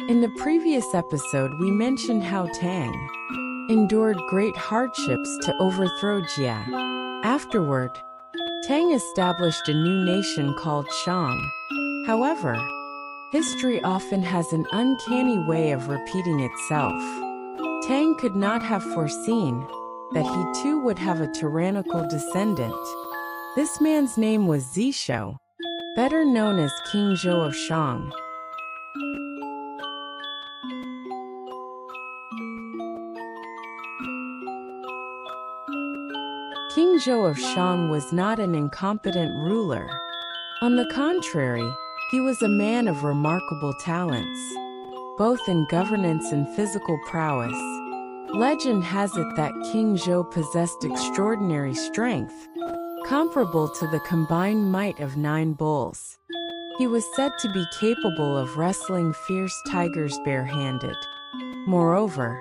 In the previous episode, we mentioned how Tang endured great hardships to overthrow Jia. Afterward, Tang established a new nation called Shang. However, history often has an uncanny way of repeating itself. Tang could not have foreseen that he too would have a tyrannical descendant. This man's name was Zishou, better known as King Zhou of Shang. King Zhou of Shang was not an incompetent ruler. On the contrary, he was a man of remarkable talents, both in governance and physical prowess. Legend has it that King Zhou possessed extraordinary strength, comparable to the combined might of 9 bulls. He was said to be capable of wrestling fierce tigers barehanded. Moreover,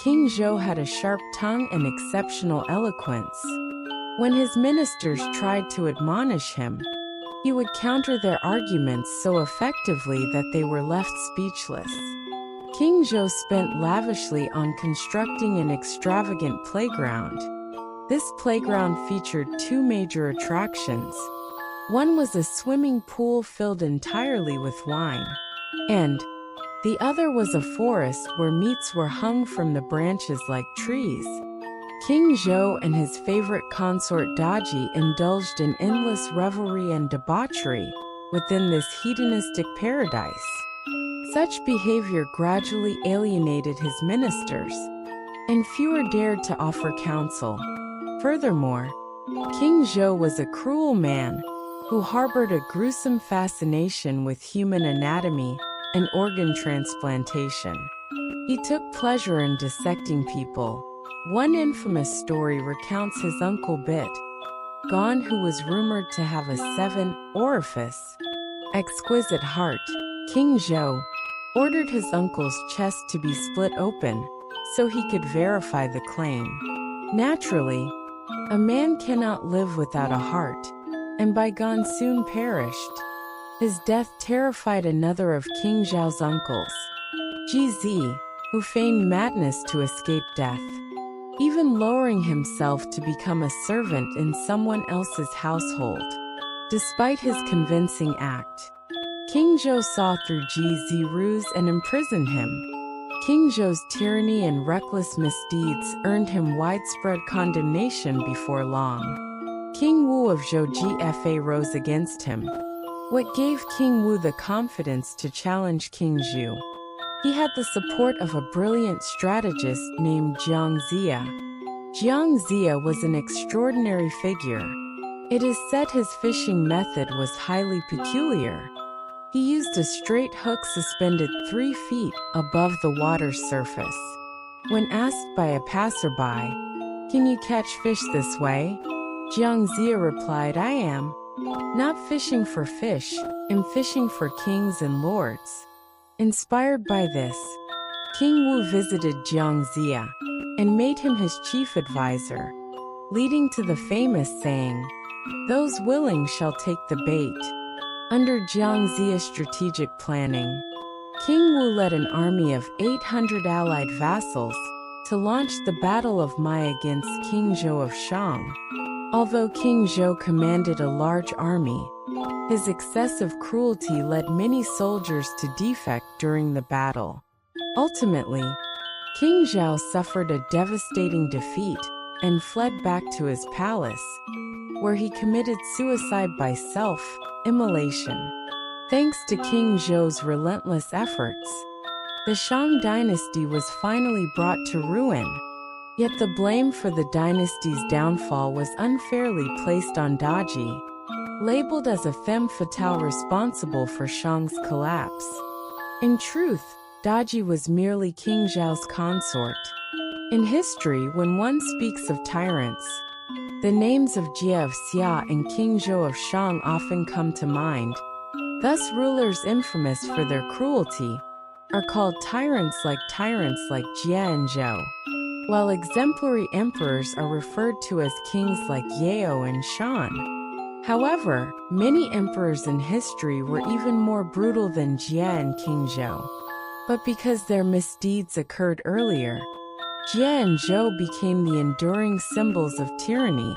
King Zhou had a sharp tongue and exceptional eloquence. When his ministers tried to admonish him, he would counter their arguments so effectively that they were left speechless. King Zhou spent lavishly on constructing an extravagant playground. This playground featured 2 major attractions. One was a swimming pool filled entirely with wine, and the other was a forest where meats were hung from the branches like trees. King Zhou and his favorite consort Daji indulged in endless revelry and debauchery within this hedonistic paradise. Such behavior gradually alienated his ministers, and fewer dared to offer counsel. Furthermore, King Zhou was a cruel man who harbored a gruesome fascination with human anatomy and organ transplantation. He took pleasure in dissecting people. One infamous story recounts his uncle Bit Gon, who was rumored to have a 7-orifice, exquisite heart. King Zhou ordered his uncle's chest to be split open so he could verify the claim. Naturally, a man cannot live without a heart, and Gon soon perished. His death terrified another of King Zhao's uncles, Ji, who feigned madness to escape death, even lowering himself to become a servant in someone else's household. Despite his convincing act, King Zhou saw through Ji's ruse and imprisoned him. King Zhou's tyranny and reckless misdeeds earned him widespread condemnation before long. King Wu of Zhou Gfa rose against him. What gave King Wu the confidence to challenge King Zhu? He had the support of a brilliant strategist named Jiang Ziya. Jiang Ziya was an extraordinary figure. It is said his fishing method was highly peculiar. He used a straight hook suspended 3 feet above the water's surface. When asked by a passerby, "Can you catch fish this way?" Jiang Ziya replied, "I am not fishing for fish, I'm fishing for kings and lords." Inspired by this, King Wu visited Jiang Ziya and made him his chief advisor, leading to the famous saying, "Those willing shall take the bait." Under Jiang Ziya's strategic planning, King Wu led an army of 800 allied vassals to launch the Battle of Mai against King Zhou of Shang. Although King Zhou commanded a large army, his excessive cruelty led many soldiers to defect during the battle. Ultimately, King Zhou suffered a devastating defeat and fled back to his palace, where he committed suicide by self-immolation. Thanks to King Zhou's relentless efforts, the Shang Dynasty was finally brought to ruin. Yet the blame for the dynasty's downfall was unfairly placed on Daji, labeled as a femme fatale responsible for Shang's collapse. In truth, Daji was merely King Zhao's consort. In history, when one speaks of tyrants, the names of Jia of Xia and King Zhou of Shang often come to mind. Thus, rulers infamous for their cruelty are called tyrants like Jia and Zhou, while exemplary emperors are referred to as kings like Yao and Shan. However, many emperors in history were even more brutal than Jia and King Zhou. But because their misdeeds occurred earlier, Jie and Zhou became the enduring symbols of tyranny.